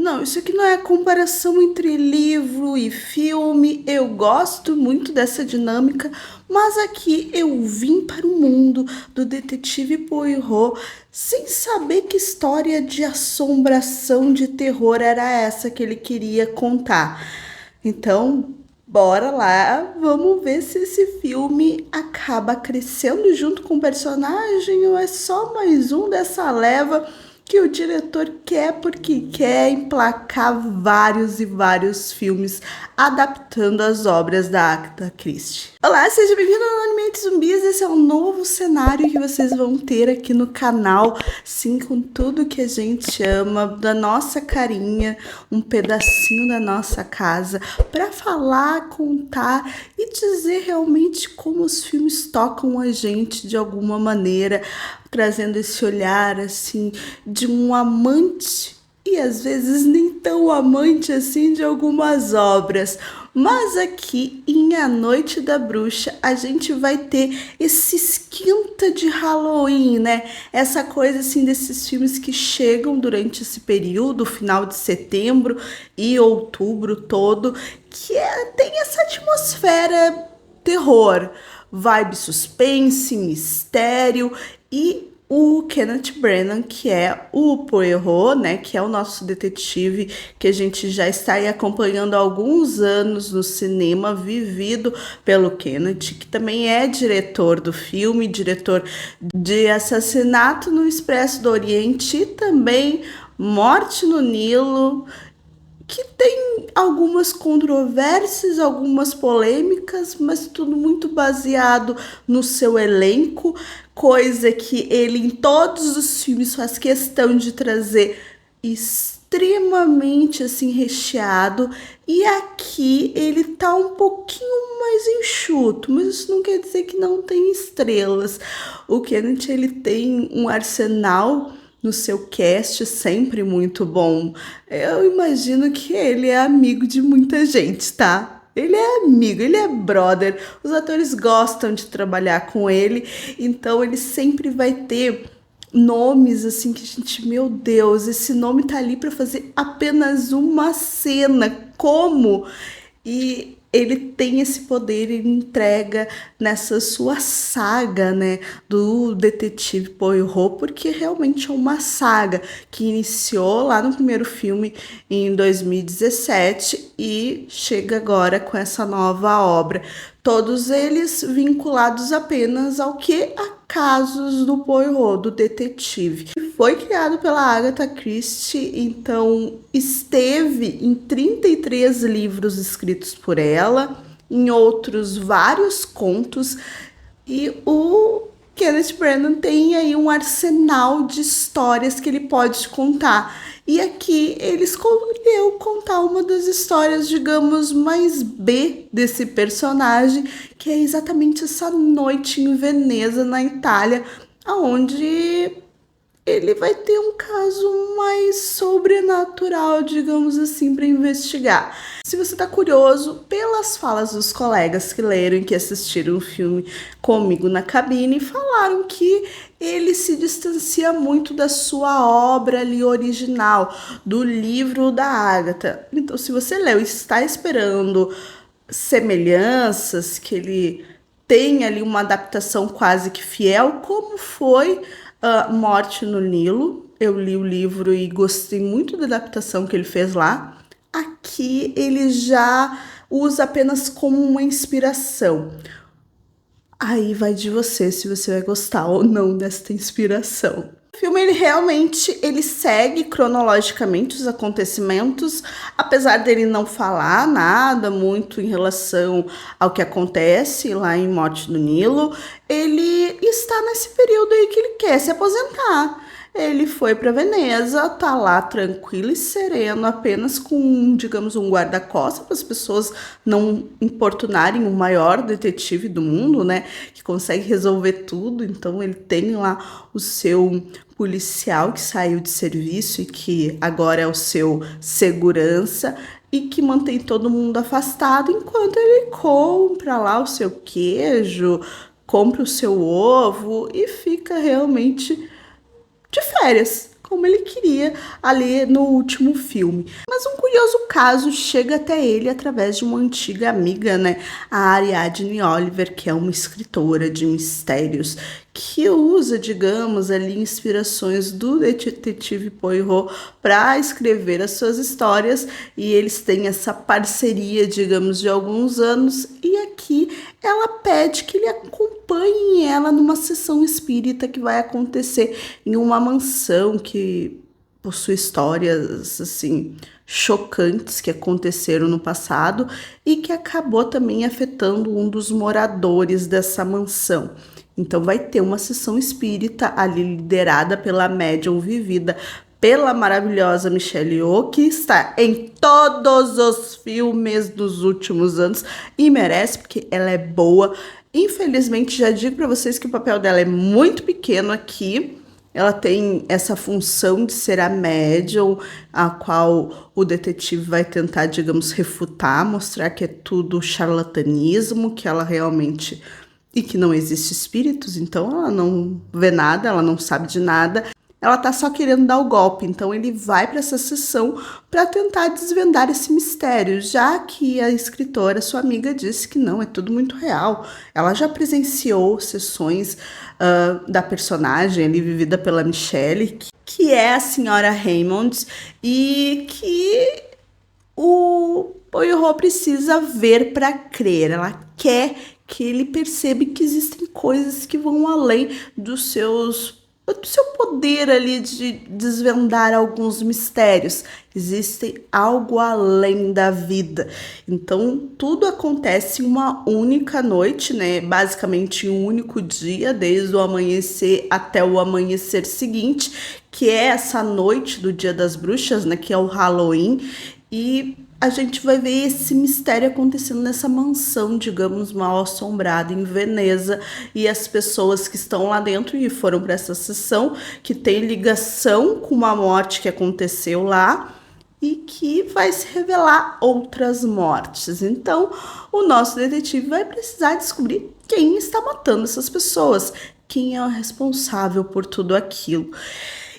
Não, isso aqui não é comparação entre livro e filme. Eu gosto muito dessa dinâmica, mas aqui eu vim para o mundo do detetive Poirot sem saber que história de assombração, de terror era essa que ele queria contar. Então, bora lá, vamos ver se esse filme acaba crescendo junto com o personagem ou é só mais um dessa leva que o diretor quer porque quer emplacar vários e vários filmes adaptando as obras da Agatha Christie. Olá, seja bem-vindo ao Anonimamente Zumbis. Esse é um novo cenário que vocês vão ter aqui no canal, sim, com tudo que a gente ama, da nossa carinha, um pedacinho da nossa casa, para falar, contar e dizer realmente como os filmes tocam a gente de alguma maneira, trazendo esse olhar assim de um amante e às vezes nem tão amante assim de algumas obras. Mas aqui em A Noite da Bruxa a gente vai ter esse esquenta de Halloween, né? Essa coisa assim desses filmes que chegam durante esse período, final de setembro e outubro todo, tem essa atmosfera terror, vibe suspense, mistério e o Kenneth Branagh, que é o Poirot, né, que é o nosso detetive que a gente já está aí acompanhando há alguns anos no cinema, vivido pelo Kenneth, que também é diretor do filme, diretor de Assassinato no Expresso do Oriente e também Morte no Nilo, que tem algumas controvérsias, algumas polêmicas, mas tudo muito baseado no seu elenco, coisa que ele em todos os filmes faz questão de trazer extremamente assim recheado, e aqui ele tá um pouquinho mais enxuto, mas isso não quer dizer que não tem estrelas. O Kenneth, ele tem um arsenal no seu cast sempre muito bom. Eu imagino que ele é amigo de muita gente, tá? Ele é amigo, ele é brother. Os atores gostam de trabalhar com ele, então ele sempre vai ter nomes assim que a gente, meu Deus, esse nome tá ali para fazer apenas uma cena. Como? E ele tem esse poder, ele entrega nessa sua saga, né, do detetive Poirot, porque realmente é uma saga que iniciou lá no primeiro filme em 2017 e chega agora com essa nova obra. Todos eles vinculados apenas ao que? A casos do Poirot, do detetive. Foi criado pela Agatha Christie, então esteve em 33 livros escritos por ela, em outros vários contos, e o Kenneth Branagh tem aí um arsenal de histórias que ele pode contar. E aqui ele escolheu contar uma das histórias, digamos, mais B desse personagem, que é exatamente essa noite em Veneza, na Itália, aonde ele vai ter um caso mais sobrenatural, digamos assim, para investigar. Se você está curioso, pelas falas dos colegas que leram e que assistiram o filme comigo na cabine, falaram que ele se distancia muito da sua obra ali original, do livro da Agatha. Então, se você leu e está esperando semelhanças, que ele tem ali uma adaptação quase que fiel, como foi Morte no Nilo. Eu li o livro e gostei muito da adaptação que ele fez lá. Aqui ele já usa apenas como uma inspiração. Aí vai de você se você vai gostar ou não desta inspiração. O filme ele segue cronologicamente os acontecimentos, apesar dele não falar nada muito em relação ao que acontece lá em Morte no Nilo. Ele está nesse período aí que ele quer se aposentar. Ele foi para Veneza, tá lá tranquilo e sereno, apenas com, digamos, um guarda-costas para as pessoas não importunarem o maior detetive do mundo, né? Que consegue resolver tudo. Então ele tem lá o seu policial que saiu de serviço e que agora é o seu segurança e que mantém todo mundo afastado enquanto ele compra lá o seu queijo, compra o seu ovo e fica realmente de férias. como ele queria ali no último filme. Mas um curioso caso chega até ele através de uma antiga amiga, né? A Ariadne Oliver, que é uma escritora de mistérios, que usa, digamos, ali inspirações do detetive Poirot para escrever as suas histórias, e eles têm essa parceria, digamos, de alguns anos, e aqui ela pede que ele acompanhe ela numa sessão espírita que vai acontecer em uma mansão que possui histórias assim chocantes que aconteceram no passado e que acabou também afetando um dos moradores dessa mansão. Então vai ter uma sessão espírita ali liderada pela médium vivida pela maravilhosa Michelle Yeoh, que está em todos os filmes dos últimos anos e merece, porque ela é boa. Infelizmente, já digo para vocês que o papel dela é muito pequeno aqui. Ela tem essa função de ser a médium, a qual o detetive vai tentar, digamos, refutar, mostrar que é tudo charlatanismo, que ela realmente... e que não existe espíritos, então ela não vê nada, ela não sabe de nada, ela tá só querendo dar o golpe. Então ele vai para essa sessão para tentar desvendar esse mistério, já que a escritora, sua amiga, disse que não, é tudo muito real. Ela já presenciou sessões da personagem ali vivida pela Michelle, que é a senhora Raymond, e que o Poirot precisa ver para crer. Ela quer que ele perceba que existem coisas que vão além do seu poder ali de desvendar alguns mistérios. Existe algo além da vida. Então, tudo acontece em uma única noite, né? Basicamente, em um único dia, desde o amanhecer até o amanhecer seguinte, que é essa noite do Dia das Bruxas, né? Que é o Halloween. E a gente vai ver esse mistério acontecendo nessa mansão, digamos, mal assombrada em Veneza, e as pessoas que estão lá dentro e foram para essa sessão, que tem ligação com uma morte que aconteceu lá e que vai se revelar outras mortes. Então, o nosso detetive vai precisar descobrir quem está matando essas pessoas, quem é o responsável por tudo aquilo.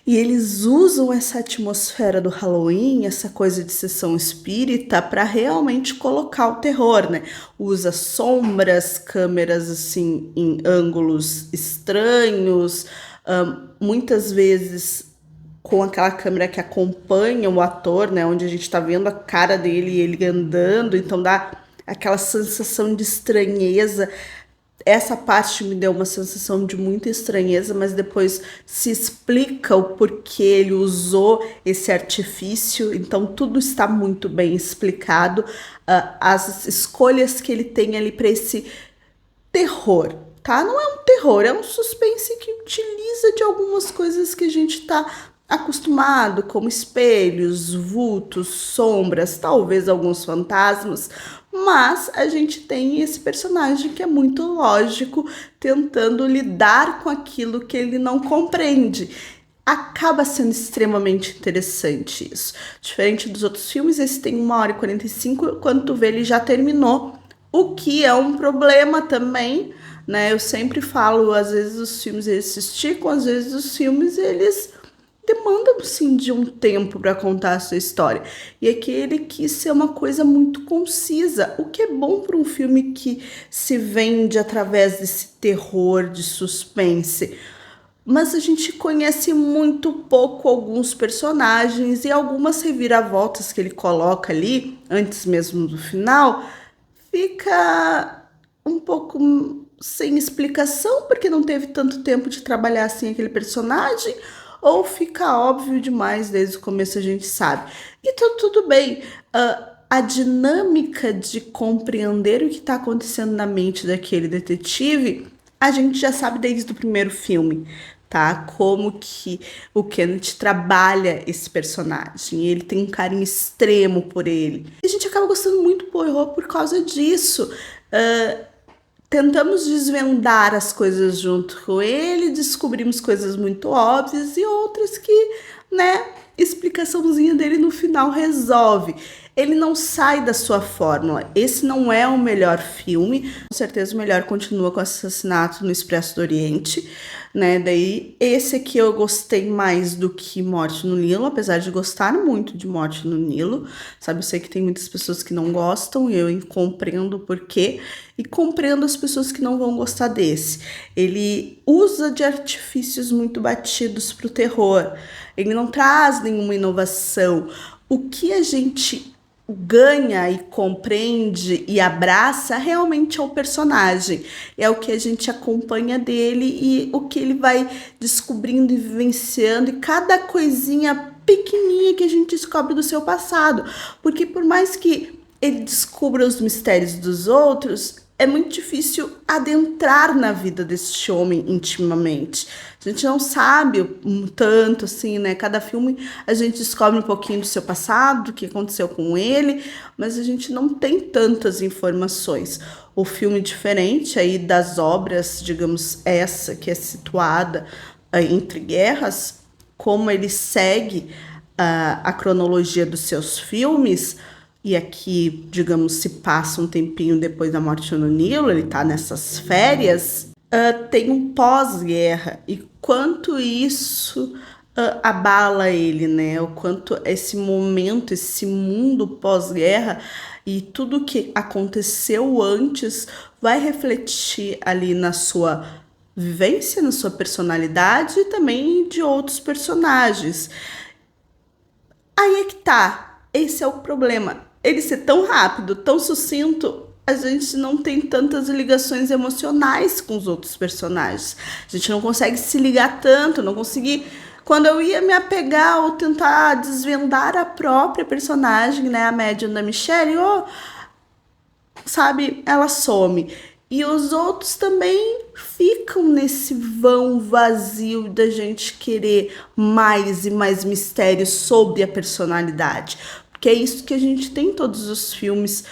E eles usam essa atmosfera do Halloween, essa coisa de sessão espírita, para realmente colocar o terror, né? Usa sombras, câmeras assim em ângulos estranhos, muitas vezes com aquela câmera que acompanha o ator, né? Onde a gente tá vendo a cara dele e ele andando, então dá aquela sensação de estranheza. Essa parte me deu uma sensação de muita estranheza, mas depois se explica o porquê ele usou esse artifício, então tudo está muito bem explicado. As escolhas que ele tem ali para esse terror, tá? Não é um terror, é um suspense que utiliza de algumas coisas que a gente tá acostumado, como espelhos, vultos, sombras, talvez alguns fantasmas, mas a gente tem esse personagem que é muito lógico, tentando lidar com aquilo que ele não compreende. Acaba sendo extremamente interessante isso. Diferente dos outros filmes, esse tem 1h45, quando tu vê ele já terminou, o que é um problema também, né? Eu sempre falo, às vezes os filmes eles se esticam, às vezes os filmes eles demandam sim de um tempo para contar a sua história. E aqui ele quis ser uma coisa muito concisa, o que é bom para um filme que se vende através desse terror, de suspense. Mas a gente conhece muito pouco alguns personagens e algumas reviravoltas que ele coloca ali, antes mesmo do final, fica um pouco sem explicação, porque não teve tanto tempo de trabalhar assim aquele personagem, ou fica óbvio demais desde o começo, a gente sabe. Então, tudo bem. A dinâmica de compreender o que está acontecendo na mente daquele detetive, a gente já sabe desde o primeiro filme, tá? Como que o Kenneth trabalha esse personagem. Ele tem um carinho extremo por ele. E a gente acaba gostando muito do Poirot por causa disso. Tentamos desvendar as coisas junto com ele, descobrimos coisas muito óbvias e outras que, né, explicaçãozinha dele no final resolve. ele não sai da sua fórmula. Esse não é o melhor filme. Com certeza o melhor continua com Assassinato no Expresso do Oriente, né? Daí esse aqui eu gostei mais do que Morte no Nilo, apesar de gostar muito de Morte no Nilo, sabe? Eu sei que tem muitas pessoas que não gostam, e eu compreendo o porquê, e compreendo as pessoas que não vão gostar desse. Ele usa de artifícios muito batidos pro terror. Ele não traz nenhuma inovação. O que a gente ganha e compreende e abraça realmente é o personagem, é o que a gente acompanha dele e o que ele vai descobrindo e vivenciando, e cada coisinha pequenininha que a gente descobre do seu passado, porque por mais que ele descubra os mistérios dos outros, é muito difícil adentrar na vida desse homem intimamente. A gente não sabe tanto assim, né? Cada filme a gente descobre um pouquinho do seu passado, do que aconteceu com ele, mas a gente não tem tantas informações. O filme diferente aí das obras, digamos, essa que é situada entre guerras, como ele segue a cronologia dos seus filmes, e aqui, digamos, se passa um tempinho depois da Morte no Nilo, ele tá nessas férias, tem um pós-guerra, e quanto isso abala ele, né? O quanto esse momento, esse mundo pós-guerra e tudo que aconteceu antes vai refletir ali na sua vivência, na sua personalidade e também de outros personagens. Aí é que tá, esse é o problema. Ele ser tão rápido, tão sucinto, a gente não tem tantas ligações emocionais com os outros personagens. A gente não consegue se ligar tanto, não consegui. Quando eu ia me apegar ou tentar desvendar a própria personagem, né, a médium da Michelle, sabe, ela some. E os outros também ficam nesse vão vazio da gente querer mais e mais mistérios sobre a personalidade. Porque é isso que a gente tem em todos os filmes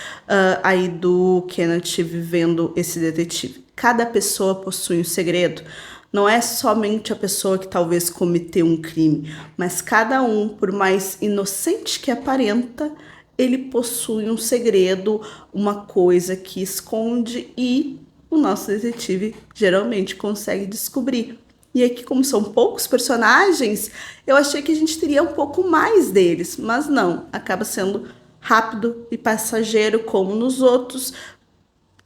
aí do Kenneth vivendo esse detetive. Cada pessoa possui um segredo. Não é somente a pessoa que talvez cometeu um crime, mas cada um, por mais inocente que aparenta, ele possui um segredo, uma coisa que esconde, e o nosso detetive geralmente consegue descobrir. E aqui, como são poucos personagens, eu achei que a gente teria um pouco mais deles, mas não, acaba sendo rápido e passageiro, como nos outros,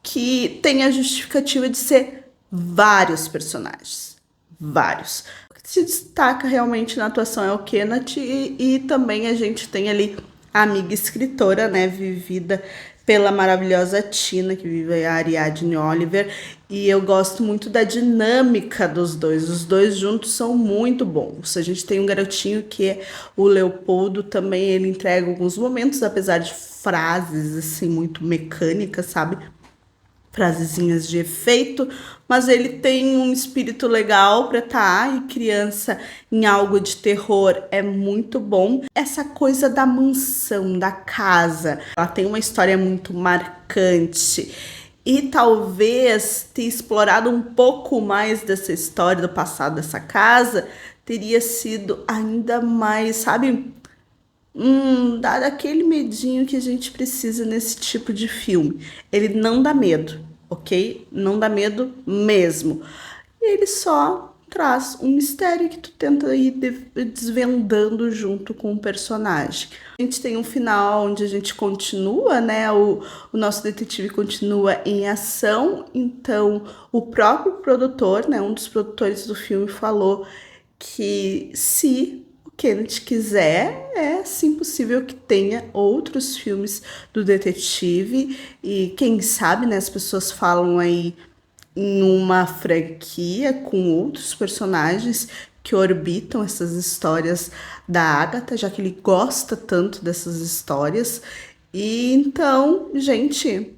que tem a justificativa de ser vários personagens. Vários. O que se destaca realmente na atuação é o Kenneth, e também a gente tem ali a amiga escritora, né, vivida pela maravilhosa Tina, que vive a Ariadne Oliver, e eu gosto muito da dinâmica dos dois. Os dois juntos são muito bons. A gente tem um garotinho que é o Leopoldo, também ele entrega alguns momentos, apesar de frases assim muito mecânicas, sabe? Frasezinhas de efeito, mas ele tem um espírito legal para estar, e criança em algo de terror é muito bom. Essa coisa da mansão, da casa, ela tem uma história muito marcante, e talvez ter explorado um pouco mais dessa história do passado dessa casa teria sido ainda mais, sabe? Dá aquele medinho que a gente precisa nesse tipo de filme. Ele não dá medo, ok? Não dá medo mesmo. Ele só traz um mistério que tu tenta ir desvendando junto com o personagem. A gente tem um final onde a gente continua, né? O nosso detetive continua em ação. Então, o próprio produtor, né? Um dos produtores do filme falou que se Kenneth quiser, é sim possível que tenha outros filmes do detetive, e quem sabe, né, as pessoas falam aí em uma franquia com outros personagens que orbitam essas histórias da Agatha, já que ele gosta tanto dessas histórias. E então, gente,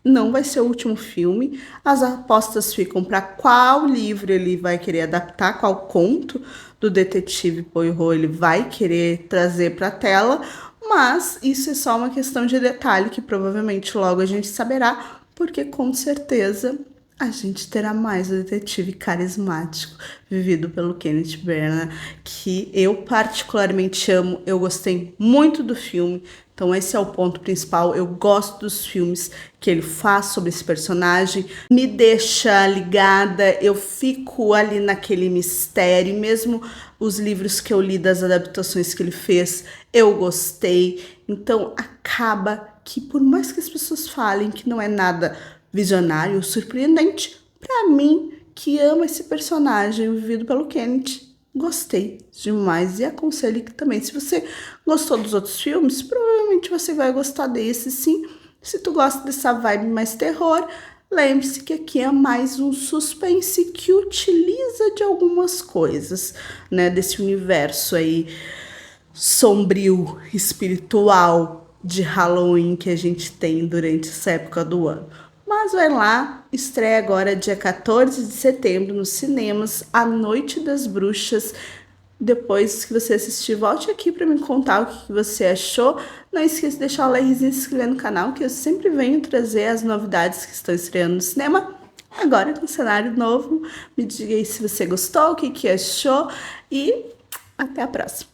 não vai ser o último filme. As apostas ficam para qual livro ele vai querer adaptar, qual conto do detetive Poirot ele vai querer trazer para a tela, mas isso é só uma questão de detalhe que provavelmente logo a gente saberá, porque com certeza a gente terá mais o detetive carismático vivido pelo Kenneth Branagh, que eu particularmente amo. Eu gostei muito do filme, então esse é o ponto principal. Eu gosto dos filmes que ele faz sobre esse personagem, me deixa ligada, eu fico ali naquele mistério, mesmo os livros que eu li das adaptações que ele fez, eu gostei. Então acaba que, por mais que as pessoas falem que não é nada visionário, surpreendente, para mim, que ama esse personagem vivido pelo Kenneth, gostei demais e aconselho que também, se você gostou dos outros filmes, provavelmente você vai gostar desse, sim. Se tu gosta dessa vibe mais terror, lembre-se que aqui é mais um suspense que utiliza de algumas coisas, né, desse universo aí sombrio, espiritual de Halloween que a gente tem durante essa época do ano. Mas vai lá, estreia agora dia 14 de setembro nos cinemas, A Noite das Bruxas. Depois que você assistir, volte aqui para me contar o que você achou. Não esqueça de deixar o likezinho e se inscrever no canal, que eu sempre venho trazer as novidades que estão estreando no cinema. Agora com cenário novo, me diga aí se você gostou, o que achou e até a próxima.